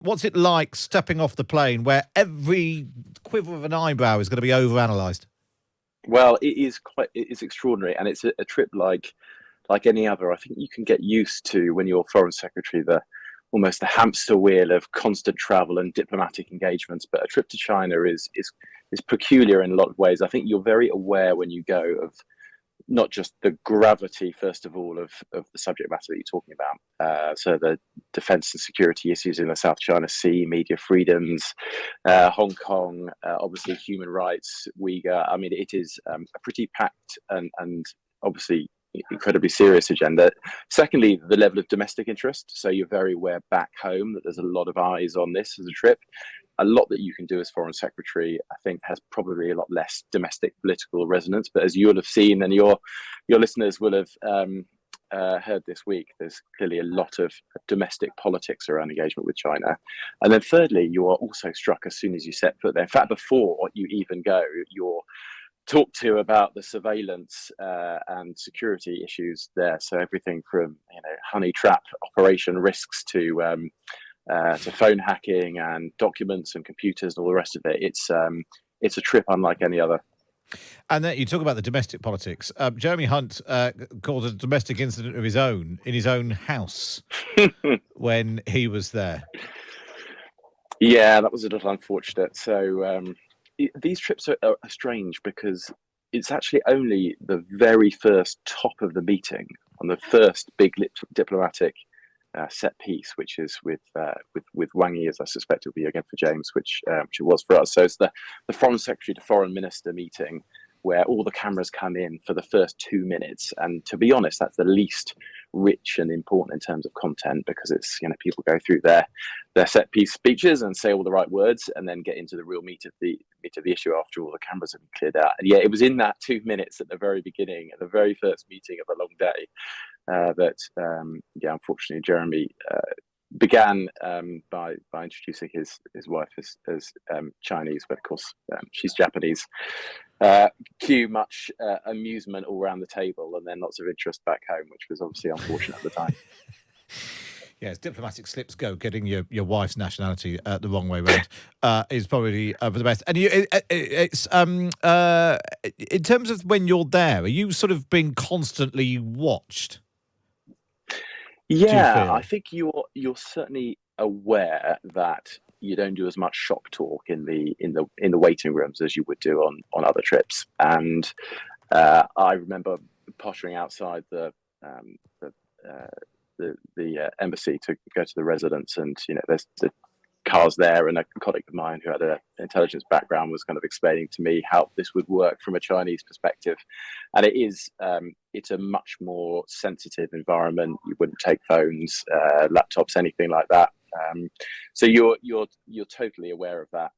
What's it like stepping off the plane where every quiver of an eyebrow is going to be overanalyzed? Well, it is extraordinary, and it's a trip like any other. I think you can get used to when you're foreign secretary the almost the hamster wheel of constant travel and diplomatic engagements. But a trip to China is peculiar in a lot of ways. I think you're very aware when you go of not just the gravity, first of all, of the subject matter that you're talking about. So the defense and security issues in the South China Sea, media freedoms, Hong Kong, obviously human rights, Uyghur. I mean, it is a pretty packed and obviously incredibly serious agenda. Secondly, the level of domestic interest. So you're very aware back home that there's a lot of eyes on this as a trip. A lot that you can do as foreign secretary, I think, has probably a lot less domestic political resonance. But as you'll have seen, and your listeners will have heard this week, there's clearly a lot of domestic politics around engagement with China. And then thirdly, you are also struck as soon as you set foot there. In fact, before you even go, you're talked to about the surveillance and security issues there. So everything from honey trap operation risks to phone hacking and documents and computers and all the rest of it. It's a trip unlike any other. And then you talk about the domestic politics. Jeremy Hunt caused a domestic incident of his own in his own house when he was there. Yeah, that was a little unfortunate. So these trips are strange because it's actually only the very first top of the meeting on the first big diplomatic set piece, which is with Wang Yi, as I suspect it'll be again for James, which it was for us. So it's the foreign secretary to foreign minister meeting where all the cameras come in for the first 2 minutes, and to be honest, that's the least rich and important in terms of content because it's people go through their set piece speeches and say all the right words and then get into the real meat of the issue after all the cameras have been cleared out. And yeah, it was in that 2 minutes at the very beginning, at the very first meeting of a long day, that unfortunately Jeremy began by introducing his wife as Chinese, but of course she's Japanese. Cue much amusement all around the table, and then lots of interest back home, which was obviously unfortunate at the time. Yes, diplomatic slips go. Getting your wife's nationality the wrong way round is probably for the best. And it's in terms of when you're there, are you sort of being constantly watched? Yeah, I think you're certainly aware that you don't do as much shop talk in the waiting rooms as you would do on other trips. And I remember pottering outside the embassy to go to the residence, and there's the cars there, and a colleague of mine who had an intelligence background was kind of explaining to me how this would work from a Chinese perspective. And it's a much more sensitive environment. You wouldn't take phones, laptops, anything like that. So you're totally aware of that.